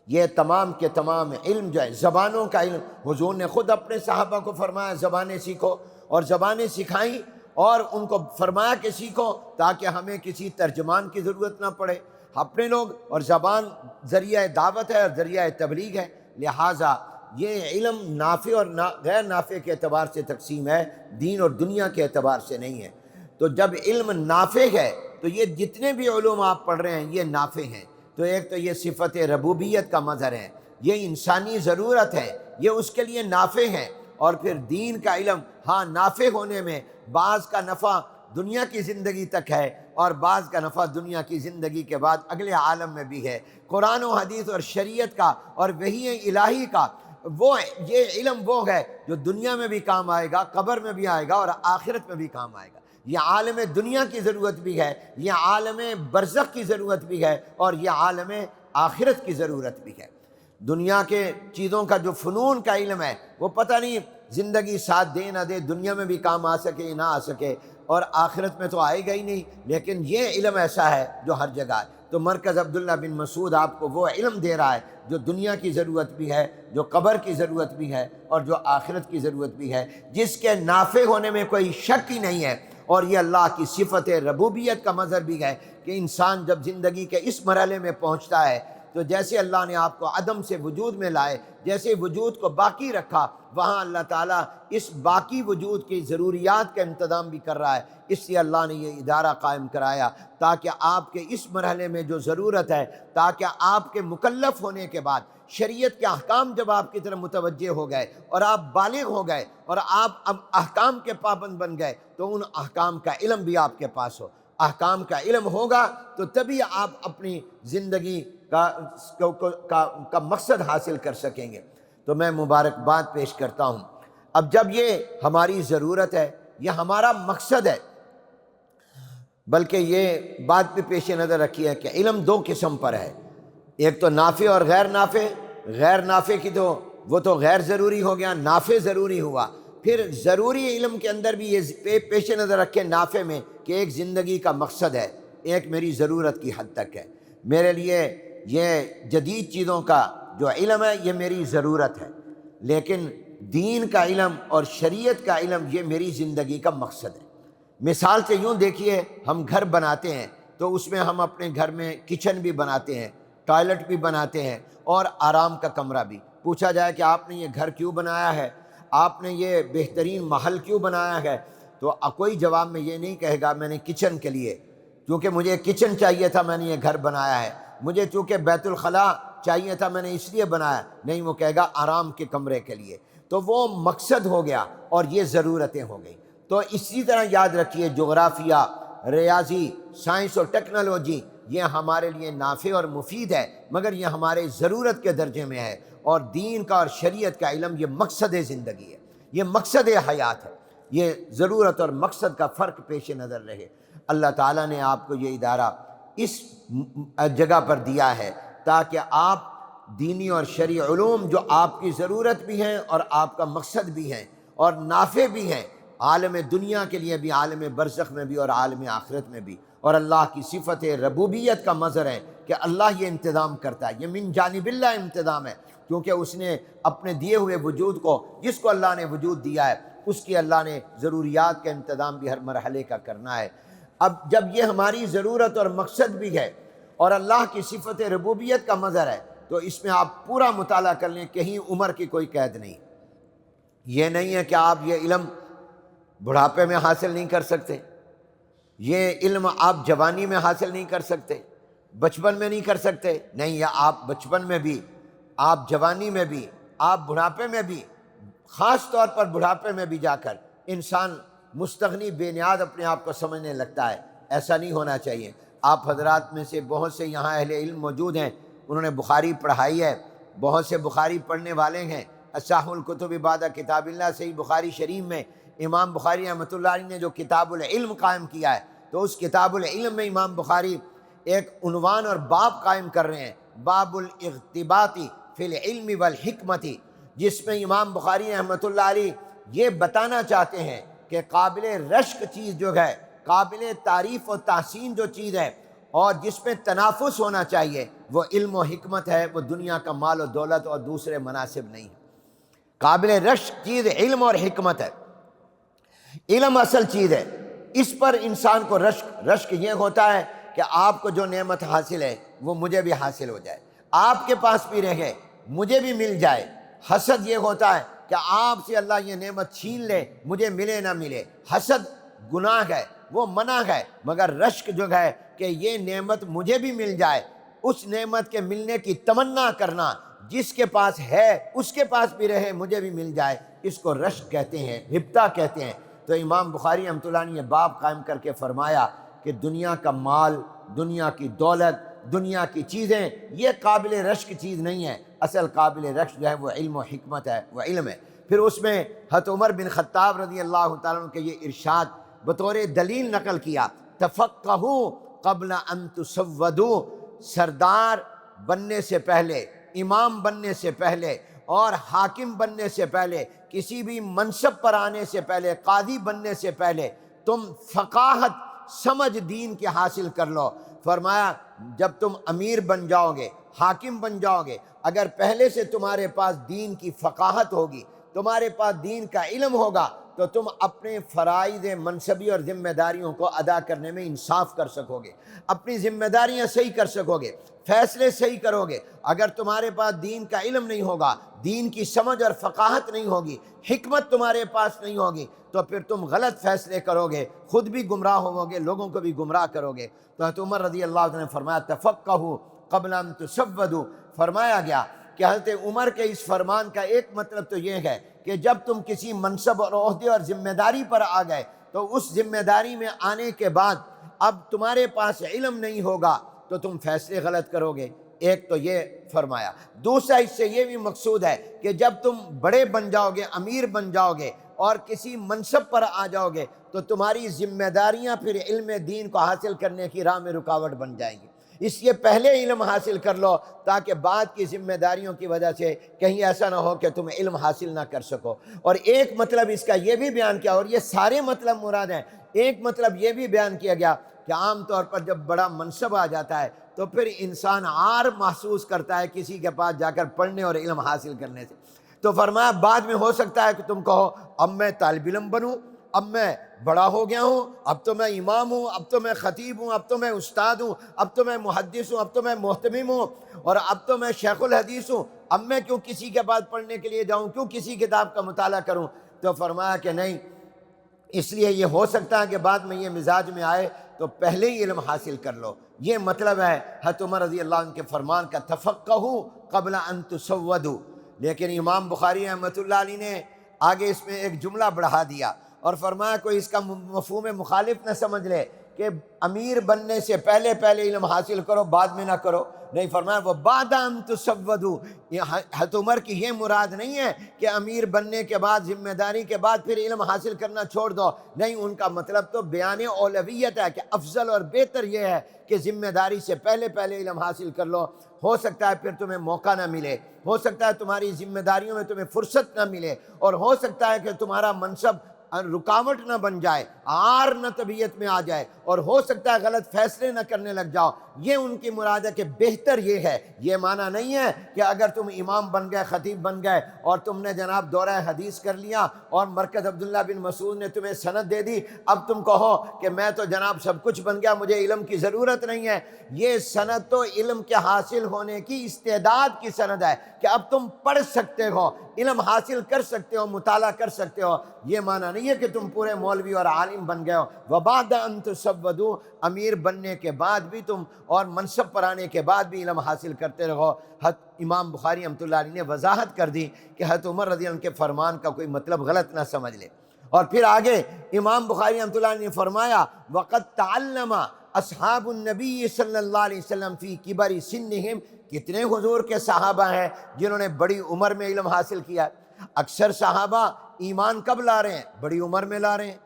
یہ تمام کے تمام علم جو ہے، زبانوں کا علم، حضور نے خود اپنے صحابہ کو فرمایا زبانیں سیکھو، اور زبانیں سکھائیں، اور ان کو فرمایا کہ سیکھو تاکہ ہمیں کسی ترجمان کی ضرورت نہ پڑے، اپنے لوگ، اور زبان ذریعہ دعوت ہے اور ذریعہ تبلیغ ہے۔ لہٰذا یہ علم نافع اور غیر نافع کے اعتبار سے تقسیم ہے، دین اور دنیا کے اعتبار سے نہیں ہے۔ تو جب علم نافع ہے تو یہ جتنے بھی علوم آپ پڑھ رہے ہیں یہ نافع ہیں۔ تو ایک تو یہ صفت ربوبیت کا مظہر ہے، یہ انسانی ضرورت ہے، یہ اس کے لیے نافع ہے۔ اور پھر دین کا علم، ہاں نافع ہونے میں بعض کا نفع دنیا کی زندگی تک ہے، اور بعض کا نفع دنیا کی زندگی کے بعد اگلے عالم میں بھی ہے۔ قرآن و حدیث اور شریعت کا اور وحی الہی کا یہ علم وہ ہے جو دنیا میں بھی کام آئے گا، قبر میں بھی آئے گا، اور آخرت میں بھی کام آئے گا۔ یہ عالم دنیا کی ضرورت بھی ہے، یہ عالم برزخ کی ضرورت بھی ہے، اور یہ عالم آخرت کی ضرورت بھی ہے۔ دنیا کے چیزوں کا جو فنون کا علم ہے وہ پتہ نہیں زندگی ساتھ دے نہ دے، دنیا میں بھی کام آ سکے نہ آ سکے، اور آخرت میں تو آئے گا ہی نہیں، لیکن یہ علم ایسا ہے جو ہر جگہ ہے۔ تو مرکز عبداللہ بن مسعود آپ کو وہ علم دے رہا ہے جو دنیا کی ضرورت بھی ہے، جو قبر کی ضرورت بھی ہے، اور جو آخرت کی ضرورت بھی ہے، جس کے نافع ہونے میں کوئی شک ہی نہیں ہے۔ اور یہ اللہ کی صفت ربوبیت کا مظہر بھی ہے کہ انسان جب زندگی کے اس مرحلے میں پہنچتا ہے تو جیسے اللہ نے آپ کو عدم سے وجود میں لائے، جیسے وجود کو باقی رکھا، وہاں اللہ تعالیٰ اس باقی وجود کی ضروریات کا انتظام بھی کر رہا ہے۔ اس لیے اللہ نے یہ ادارہ قائم کرایا تاکہ آپ کے اس مرحلے میں جو ضرورت ہے، تاکہ آپ کے مکلف ہونے کے بعد شریعت کے احکام جب آپ کی طرف متوجہ ہو گئے اور آپ بالغ ہو گئے اور آپ اب احکام کے پابند بن گئے، تو ان احکام کا علم بھی آپ کے پاس ہو۔ احکام کا علم ہوگا تو تبھی آپ اپنی زندگی کا مقصد حاصل کر سکیں گے۔ تو میں مبارکباد پیش کرتا ہوں۔ اب جب یہ ہماری ضرورت ہے، یہ ہمارا مقصد ہے، بلکہ یہ بات بھی پیش نظر رکھی ہے کہ علم دو قسم پر ہے، ایک تو نافع اور غیر نافع۔ غیر نافع کی تو وہ تو غیر ضروری ہو گیا، نافع ضروری ہوا۔ پھر ضروری علم کے اندر بھی یہ پیش نظر رکھے نافع میں کہ ایک زندگی کا مقصد ہے، ایک میری ضرورت کی حد تک ہے، میرے لیے یہ جدید چیزوں کا جو علم ہے یہ میری ضرورت ہے، لیکن دین کا علم اور شریعت کا علم یہ میری زندگی کا مقصد ہے۔ مثال سے یوں دیکھیے، ہم گھر بناتے ہیں تو اس میں ہم اپنے گھر میں کچن بھی بناتے ہیں، ٹوائلٹ بھی بناتے ہیں اور آرام کا کمرہ بھی۔ پوچھا جائے کہ آپ نے یہ گھر کیوں بنایا ہے، آپ نے یہ بہترین محل کیوں بنایا ہے، تو کوئی جواب میں یہ نہیں کہے گا میں نے کچن کے لیے، کیونکہ مجھے کچن چاہیے تھا میں نے یہ گھر بنایا ہے، مجھے چونکہ بیت الخلاء چاہیے تھا میں نے اس لیے بنایا، نہیں، وہ کہے گا آرام کے کمرے کے لیے۔ تو وہ مقصد ہو گیا اور یہ ضرورتیں ہو گئی۔ تو اسی طرح یاد رکھیے، جغرافیہ، ریاضی، سائنس اور ٹیکنالوجی یہ ہمارے لیے نافع اور مفید ہے، مگر یہ ہمارے ضرورت کے درجے میں ہے، اور دین کا اور شریعت کا علم یہ مقصد زندگی ہے، یہ مقصد حیات ہے۔ یہ ضرورت اور مقصد کا فرق پیش نظر رہے۔ اللہ تعالیٰ نے آپ کو یہ ادارہ اس جگہ پر دیا ہے تاکہ آپ دینی اور شرعی علوم جو آپ کی ضرورت بھی ہیں اور آپ کا مقصد بھی ہیں اور نافع بھی ہیں، عالم دنیا کے لیے بھی، عالم برزخ میں بھی اور عالم آخرت میں بھی۔ اور اللہ کی صفت ربوبیت کا مظہر ہے کہ اللہ یہ انتظام کرتا ہے، یہ من جانب اللہ انتظام ہے، کیونکہ اس نے اپنے دیے ہوئے وجود کو، جس کو اللہ نے وجود دیا ہے، اس کی اللہ نے ضروریات کا انتظام بھی ہر مرحلے کا کرنا ہے۔ اب جب یہ ہماری ضرورت اور مقصد بھی ہے اور اللہ کی صفت ربوبیت کا مظہر ہے، تو اس میں آپ پورا مطالعہ کر لیں، کہیں عمر کی کوئی قید نہیں۔ یہ نہیں ہے کہ آپ یہ علم بڑھاپے میں حاصل نہیں کر سکتے، یہ علم آپ جوانی میں حاصل نہیں کر سکتے، بچپن میں نہیں کر سکتے، نہیں، یہ آپ بچپن میں بھی، آپ جوانی میں بھی، آپ بڑھاپے میں بھی، خاص طور پر بڑھاپے میں بھی جا کر انسان مستغنی بے نیاز اپنے آپ کو سمجھنے لگتا ہے۔ ایسا نہیں ہونا چاہیے۔ آپ حضرات میں سے بہت سے یہاں اہل علم موجود ہیں، انہوں نے بخاری پڑھائی ہے، بہت سے بخاری پڑھنے والے ہیں۔ اصح الکتب بعد کتاب اللہ، صحیح بخاری شریف میں امام بخاری رحمۃ اللہ علیہ نے جو کتاب العلم قائم کیا ہے، تو اس کتاب العلم میں امام بخاری ایک عنوان اور باب قائم کر رہے ہیں، باب الاغتباط فی العلم والحکمت، جس میں امام بخاری رحمۃ اللہ علیہ یہ بتانا چاہتے ہیں کہ قابل رشک چیز جو ہے، قابل تعریف و تحسین جو چیز ہے اور جس میں تنافس ہونا چاہیے، وہ علم و حکمت ہے، وہ دنیا کا مال و دولت اور دوسرے مناصب نہیں۔ قابل رشک چیز علم اور حکمت ہے، علم اصل چیز ہے، اس پر انسان کو رشک یہ ہوتا ہے کہ آپ کو جو نعمت حاصل ہے وہ مجھے بھی حاصل ہو جائے، آپ کے پاس بھی رہے مجھے بھی مل جائے۔ حسد یہ ہوتا ہے کہ آپ سے اللہ یہ نعمت چھین لے، مجھے ملے نہ ملے۔ حسد گناہ ہے، وہ منع ہے، مگر رشک جو ہے کہ یہ نعمت مجھے بھی مل جائے، اس نعمت کے ملنے کی تمنا کرنا، جس کے پاس ہے اس کے پاس بھی رہے مجھے بھی مل جائے، اس کو رشک کہتے ہیں، غبطہ کہتے ہیں۔ تو امام بخاری رحمۃ اللہ نے یہ باب قائم کر کے فرمایا کہ دنیا کا مال، دنیا کی دولت، دنیا کی چیزیں یہ قابل رشک چیز نہیں ہے، اصل قابل رشک جو ہے وہ علم و حکمت ہے، وہ علم ہے۔ پھر اس میں حضرت عمر بن خطاب رضی اللہ تعالیٰ عنہ کے یہ ارشاد بطور دلیل نقل کیا، تفقہوا قبل ان تسودوا، سردار بننے سے پہلے، امام بننے سے پہلے اور حاکم بننے سے پہلے، کسی بھی منصب پر آنے سے پہلے، قاضی بننے سے پہلے تم فقاہت سمجھ دین کی حاصل کر لو۔ فرمایا جب تم امیر بن جاؤ گے، حاکم بن جاؤ گے، اگر پہلے سے تمہارے پاس دین کی فقاہت ہوگی، تمہارے پاس دین کا علم ہوگا، تو تم اپنے فرائض منصبی اور ذمہ داریوں کو ادا کرنے میں انصاف کر سکو گے، اپنی ذمہ داریاں صحیح کر سکو گے، فیصلے صحیح کرو گے۔ اگر تمہارے پاس دین کا علم نہیں ہوگا، دین کی سمجھ اور فقاہت نہیں ہوگی، حکمت تمہارے پاس نہیں ہوگی، تو پھر تم غلط فیصلے کرو گے، خود بھی گمراہ ہوو گے، لوگوں کو بھی گمراہ کرو گے۔ تو حضرت عمر رضی اللہ عنہ نے فرمایا تفقہوا قبل ان تسودوا، فرمایا گیا کہ حضرت عمر کے اس فرمان کا ایک مطلب تو یہ ہے کہ جب تم کسی منصب اور عہدے اور ذمہ داری پر آ گئے، تو اس ذمہ داری میں آنے کے بعد اب تمہارے پاس علم نہیں ہوگا تو تم فیصلے غلط کرو گے، ایک تو یہ فرمایا۔ دوسرا اس سے یہ بھی مقصود ہے کہ جب تم بڑے بن جاؤ گے، امیر بن جاؤ گے اور کسی منصب پر آ جاؤ گے تو تمہاری ذمہ داریاں پھر علم دین کو حاصل کرنے کی راہ میں رکاوٹ بن جائیں گی۔ اس لیے پہلے علم حاصل کر لو تاکہ بعد کی ذمہ داریوں کی وجہ سے کہیں ایسا نہ ہو کہ تم علم حاصل نہ کر سکو۔ اور ایک مطلب اس کا یہ بھی بیان کیا، اور یہ سارے مطلب مراد ہیں، ایک مطلب یہ بھی بیان کیا گیا کہ عام طور پر جب بڑا منصب آ جاتا ہے تو پھر انسان عار محسوس کرتا ہے کسی کے پاس جا کر پڑھنے اور علم حاصل کرنے سے۔ تو فرمایا بعد میں ہو سکتا ہے کہ تم کہو اب میں طالب علم بنوں، اب میں بڑا ہو گیا ہوں، اب تو میں امام ہوں، اب تو میں خطیب ہوں، اب تو میں استاد ہوں، اب تو میں محدث ہوں، اب تو میں محتمم ہوں، اور اب تو میں شیخ الحدیث ہوں، اب میں کیوں کسی کے پاس پڑھنے کے لیے جاؤں، کیوں کسی کتاب کا مطالعہ کروں؟ تو فرمایا کہ نہیں، اس لیے یہ ہو سکتا ہے کہ بعد میں یہ مزاج میں آئے تو پہلے ہی علم حاصل کر لو۔ یہ مطلب ہے حضرت عمر رضی اللہ عنہ کے فرمان کا، تفقہوا قبل ان تسودوا۔ لیکن امام بخاری رحمۃ اللہ علیہ نے آگے اس میں ایک جملہ بڑھا دیا اور فرمایا کوئی اس کا مفہوم مخالف نہ سمجھ لے کہ امیر بننے سے پہلے علم حاصل کرو بعد میں نہ کرو، نہیں، فرمایا وہ بعد ان تسودوا۔ حضرت عمر کی یہ مراد نہیں ہے کہ امیر بننے کے بعد، ذمہ داری کے بعد پھر علم حاصل کرنا چھوڑ دو، نہیں، ان کا مطلب تو بیان اولویت ہے کہ افضل اور بہتر یہ ہے کہ ذمہ داری سے پہلے علم حاصل کر لو۔ ہو سکتا ہے پھر تمہیں موقع نہ ملے، ہو سکتا ہے تمہاری ذمہ داریوں میں تمہیں فرصت نہ ملے، اور ہو سکتا ہے کہ تمہارا منصب رکاوٹ نہ بن جائے، عار نہ طبیعت میں آ جائے، اور ہو سکتا ہے غلط فیصلے نہ کرنے لگ جاؤ۔ یہ ان کی مراد ہے کہ بہتر یہ ہے۔ یہ معنی نہیں ہے کہ اگر تم امام بن گئے، خطیب بن گئے اور تم نے جناب دورہ حدیث کر لیا اور مرکز عبداللہ بن مسعود نے تمہیں سند دے دی، اب تم کہو کہ میں تو جناب سب کچھ بن گیا، مجھے علم کی ضرورت نہیں ہے۔ یہ سند تو علم کے حاصل ہونے کی استعداد کی سند ہے کہ اب تم پڑھ سکتے ہو، علم حاصل کر سکتے ہو، مطالعہ کر سکتے ہو۔ یہ معنی نہیں ہے کہ تم پورے مولوی اور عالم بن گئے ہو۔ وَبَعْدَ أَن تُسَوَّدُوا، امیر بننے کے بعد بھی تم اور منصب پر آنے کے بعد بھی علم حاصل کرتے رہو۔ امام بخاری رحمۃ اللہ علیہ نے وضاحت کر دی کہ حضرت عمر رضی اللہ عنہ کے فرمان کا کوئی مطلب غلط نہ سمجھ لے۔ اور پھر آگے امام بخاری رحمۃ اللہ علیہ نے فرمایا وَقَدْ تَعَلَّمَ اصحاب النبی صلی اللہ علیہ وسلم فی کبر سنہم، کتنے حضور کے صحابہ ہیں جنہوں نے بڑی عمر میں علم حاصل کیا۔ اکثر صحابہ ایمان کب لا رہے ہیں؟ بڑی عمر میں لا رہے ہیں۔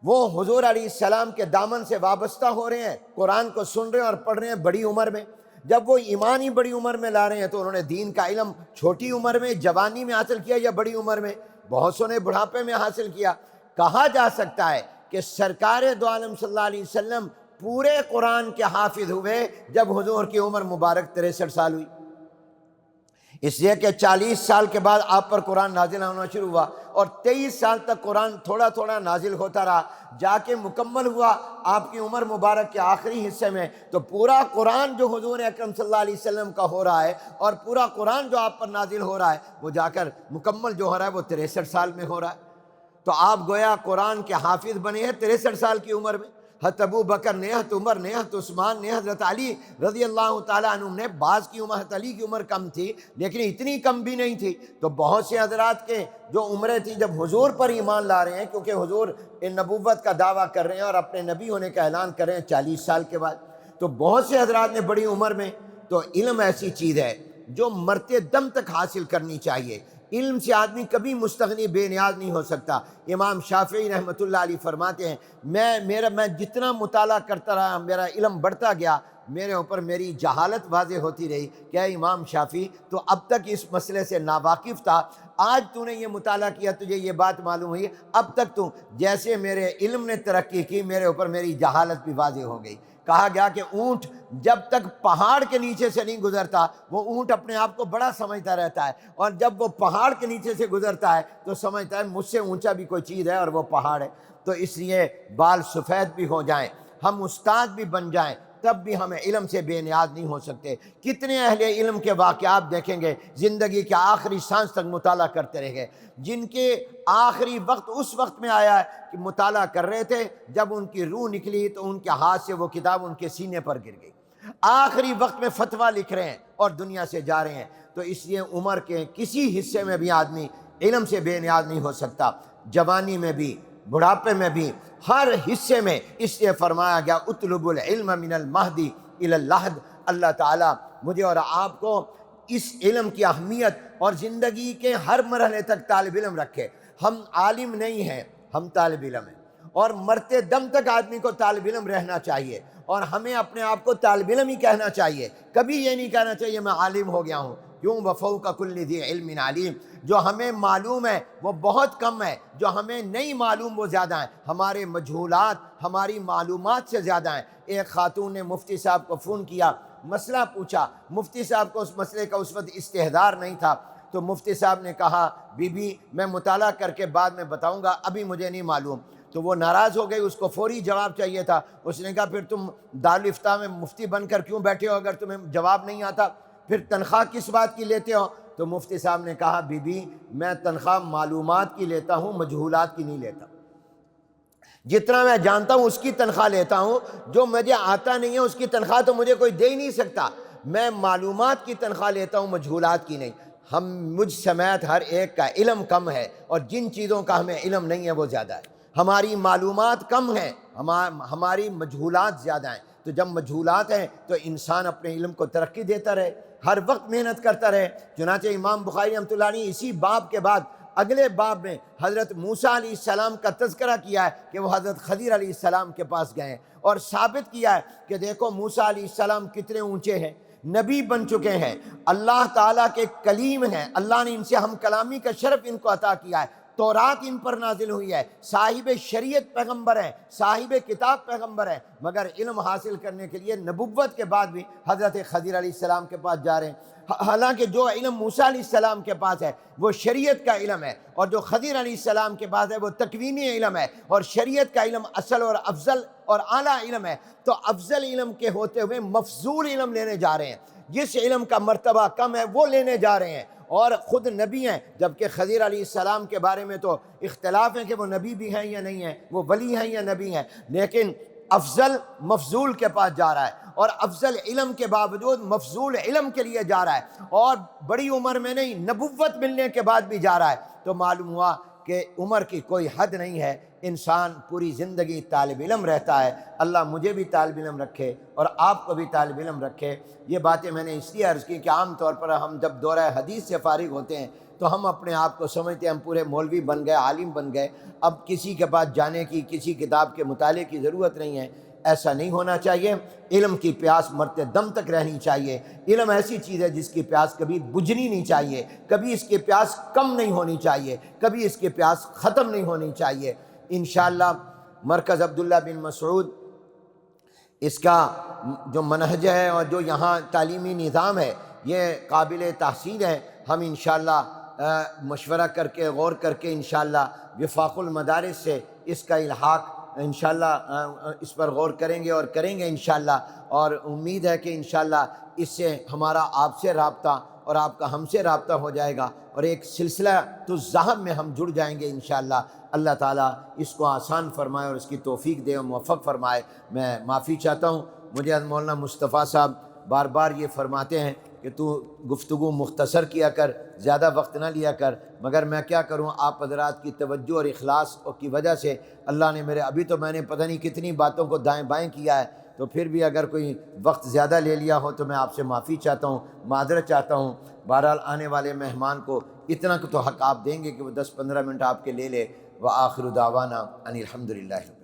وہ حضور علیہ السلام کے دامن سے وابستہ ہو رہے ہیں، قرآن کو سن رہے ہیں اور پڑھ رہے ہیں بڑی عمر میں۔ جب وہ ایمان ہی بڑی عمر میں لا رہے ہیں تو انہوں نے دین کا علم چھوٹی عمر میں، جوانی میں حاصل کیا یا بڑی عمر میں؟ بہت سو نے بڑھاپے میں حاصل کیا۔ کہا جا سکتا ہے کہ سرکار دو عالم صلی اللہ علیہ وسلم پورے قرآن کے حافظ ہوئے جب حضور کی عمر مبارک 63 سال ہوئی، اس لیے کہ 40 سال کے بعد آپ پر قرآن نازل ہونا شروع ہوا اور 23 سال تک قرآن تھوڑا تھوڑا نازل ہوتا رہا، جا کے مکمل ہوا آپ کی عمر مبارک کے آخری حصے میں۔ تو پورا قرآن جو حضور اکرم صلی اللہ علیہ وسلم کا ہو رہا ہے اور پورا قرآن جو آپ پر نازل ہو رہا ہے وہ جا کر مکمل جو ہو رہا ہے وہ 63 سال میں ہو رہا ہے۔ تو آپ گویا قرآن کے حافظ بنے ہیں 63 سال کی عمر میں۔ حضرت ابو بکر نے، حضرت عمر نے، حضرت عثمان نے، حضرت علی رضی اللہ تعالیٰ عنہ نے، بعض کی عمر، حضرت علی کی عمر کم تھی لیکن اتنی کم بھی نہیں تھی۔ تو بہت سے حضرات کے جو عمریں تھی جب حضور پر ایمان لا رہے ہیں، کیونکہ حضور نبوت کا دعویٰ کر رہے ہیں اور اپنے نبی ہونے کا اعلان کر رہے ہیں 40 سال کے بعد، تو بہت سے حضرات نے بڑی عمر میں۔ تو علم ایسی چیز ہے جو مرتے دم تک حاصل کرنی چاہیے۔ علم سے آدمی کبھی مستغنی بے نیاز نہیں ہو سکتا۔ امام شافعی رحمۃ اللہ علیہ فرماتے ہیں میں جتنا مطالعہ کرتا رہا میرا علم بڑھتا گیا، میرے اوپر میری جہالت واضح ہوتی رہی کہ اے امام شافعی تو اب تک اس مسئلے سے ناواقف تھا، آج تو نے یہ مطالعہ کیا تجھے یہ بات معلوم ہوئی، اب تک تو جیسے میرے علم نے ترقی کی میرے اوپر میری جہالت بھی واضح ہو گئی۔ کہا گیا کہ اونٹ جب تک پہاڑ کے نیچے سے نہیں گزرتا وہ اونٹ اپنے آپ کو بڑا سمجھتا رہتا ہے، اور جب وہ پہاڑ کے نیچے سے گزرتا ہے تو سمجھتا ہے مجھ سے اونچا بھی کوئی چیز ہے اور وہ پہاڑ ہے۔ تو اس لیے بال سفید بھی ہو جائیں، ہم استاد بھی بن جائیں، تب بھی ہمیں علم سے بے نیاز نہیں ہو سکتے۔ کتنے اہل علم کے واقعات دیکھیں گے زندگی کے آخری سانس تک مطالعہ کرتے رہے، جن کے آخری وقت اس وقت میں آیا ہے کہ مطالعہ کر رہے تھے، جب ان کی روح نکلی تو ان کے ہاتھ سے وہ کتاب ان کے سینے پر گر گئی، آخری وقت میں فتویٰ لکھ رہے ہیں اور دنیا سے جا رہے ہیں۔ تو اس لیے عمر کے کسی حصے میں بھی آدمی علم سے بے نیاز نہیں ہو سکتا، جوانی میں بھی، بڑھاپے میں بھی، ہر حصے میں۔ اس لیے فرمایا گیا اطلب العلم من المہدی الی اللحد، اللہ تعالیٰ مجھے اور آپ کو اس علم کی اہمیت اور زندگی کے ہر مرحلے تک طالب علم رکھے۔ ہم عالم نہیں ہیں، ہم طالب علم ہیں، اور مرتے دم تک آدمی کو طالب علم رہنا چاہیے، اور ہمیں اپنے آپ کو طالب علم ہی کہنا چاہیے۔ کبھی یہ نہیں کہنا چاہیے میں عالم ہو گیا ہوں، کیوں وفوق کل ذی علم علیم۔ جو ہمیں معلوم ہے وہ بہت کم ہے، جو ہمیں نہیں معلوم وہ زیادہ ہیں۔ ہمارے مجہولات ہماری معلومات سے زیادہ ہیں۔ ایک خاتون نے مفتی صاحب کو فون کیا، مسئلہ پوچھا، مفتی صاحب کو اس مسئلے کا اس وقت استحضار نہیں تھا، تو مفتی صاحب نے کہا بی بی میں مطالعہ کر کے بعد میں بتاؤں گا، ابھی مجھے نہیں معلوم۔ تو وہ ناراض ہو گئی، اس کو فوری جواب چاہیے تھا۔ اس نے کہا پھر تم دارالفتاء میں مفتی بن کر کیوں بیٹھے ہو اگر تمہیں جواب نہیں آتا؟ پھر تنخواہ کس بات کی لیتے ہو؟ تو مفتی صاحب نے کہا بی بی میں تنخواہ معلومات کی لیتا ہوں، مجہولات کی نہیں لیتا۔ جتنا میں جانتا ہوں اس کی تنخواہ لیتا ہوں، جو مجھے آتا نہیں ہے اس کی تنخواہ تو مجھے کوئی دے ہی نہیں سکتا۔ میں معلومات کی تنخواہ لیتا ہوں، مجہولات کی نہیں۔ مجھ سمیت ہر ایک کا علم کم ہے، اور جن چیزوں کا ہمیں علم نہیں ہے وہ زیادہ ہے۔ ہماری معلومات کم ہیں، ہماری مجہولات زیادہ ہیں۔ تو جب مجہولات ہیں تو انسان اپنے علم کو ترقی دیتا رہے، ہر وقت محنت کرتا رہے۔ چنانچہ امام بخاری رحمۃ اللہ علیہ اسی باب کے بعد اگلے باب میں حضرت موسیٰ علیہ السلام کا تذکرہ کیا ہے کہ وہ حضرت خضر علیہ السلام کے پاس گئے اور ثابت کیا ہے کہ دیکھو موسیٰ علیہ السلام کتنے اونچے ہیں، نبی بن چکے ہیں، اللہ تعالیٰ کے کلیم ہیں، اللہ نے ان سے ہم کلامی کا شرف ان کو عطا کیا ہے، تورات ان پر نازل ہوئی ہے، صاحب شریعت پیغمبر ہیں، صاحب کتاب پیغمبر ہیں، مگر علم حاصل کرنے کے لیے نبوت کے بعد بھی حضرت خضر علیہ السلام کے پاس جا رہے ہیں۔ حالانکہ جو علم موسیٰ علیہ السلام کے پاس ہے وہ شریعت کا علم ہے، اور جو خضر علیہ السلام کے پاس ہے وہ تکوینی علم ہے، اور شریعت کا علم اصل اور افضل اور اعلیٰ علم ہے۔ تو افضل علم کے ہوتے ہوئے مفضول علم لینے جا رہے ہیں، جس علم کا مرتبہ کم ہے وہ لینے جا رہے ہیں، اور خود نبی ہیں، جبکہ خضر علیہ السلام کے بارے میں تو اختلاف ہے کہ وہ نبی بھی ہیں یا نہیں ہیں، وہ ولی ہیں یا نبی ہیں، لیکن افضل مفضول کے پاس جا رہا ہے، اور افضل علم کے باوجود مفضول علم کے لیے جا رہا ہے، اور بڑی عمر میں نہیں نبوت ملنے کے بعد بھی جا رہا ہے۔ تو معلوم ہوا کہ عمر کی کوئی حد نہیں ہے، انسان پوری زندگی طالب علم رہتا ہے۔ اللہ مجھے بھی طالب علم رکھے اور آپ کو بھی طالب علم رکھے۔ یہ باتیں میں نے اس لیے عرض کی کہ عام طور پر ہم جب دورہ حدیث سے فارغ ہوتے ہیں تو ہم اپنے آپ کو سمجھتے ہیں ہم پورے مولوی بن گئے، عالم بن گئے، اب کسی کے پاس جانے کی، کسی کتاب کے مطالعے کی ضرورت نہیں ہے۔ ایسا نہیں ہونا چاہیے۔ علم کی پیاس مرتے دم تک رہنی چاہیے۔ علم ایسی چیز ہے جس کی پیاس کبھی بجھنی نہیں چاہیے، کبھی اس کی پیاس کم نہیں ہونی چاہیے، کبھی اس کی پیاس ختم نہیں ہونی چاہیے۔ انشاءاللہ مرکز عبداللہ بن مسعود، اس کا جو منہج ہے اور جو یہاں تعلیمی نظام ہے یہ قابل تحسین ہے۔ ہم انشاءاللہ مشورہ کر کے غور کر کے انشاءاللہ وفاق المدارس سے اس کا الحاق انشاءاللہ اس پر غور کریں گے اور کریں گے انشاءاللہ، اور امید ہے کہ انشاءاللہ اس سے ہمارا آپ سے رابطہ اور آپ کا ہم سے رابطہ ہو جائے گا، اور ایک سلسلہ تو ذہب میں ہم جڑ جائیں گے انشاءاللہ۔ اللہ تعالیٰ اس کو آسان فرمائے اور اس کی توفیق دے اور موفق فرمائے۔ میں معافی چاہتا ہوں، مجھے مولانا مصطفیٰ صاحب بار بار یہ فرماتے ہیں کہ تو گفتگو مختصر کیا کر، زیادہ وقت نہ لیا کر، مگر میں کیا کروں، آپ حضرات کی توجہ اور اخلاص کی وجہ سے اللہ نے ابھی تو میں نے پتہ نہیں کتنی باتوں کو دائیں بائیں کیا ہے، تو پھر بھی اگر کوئی وقت زیادہ لے لیا ہو تو میں آپ سے معافی چاہتا ہوں، معذرت چاہتا ہوں۔ بہرحال آنے والے مہمان کو اتنا تو حق آپ دیں گے کہ وہ 10-15 منٹ آپ کے لے لے۔ وآخر دعوانا ان الحمدللہ۔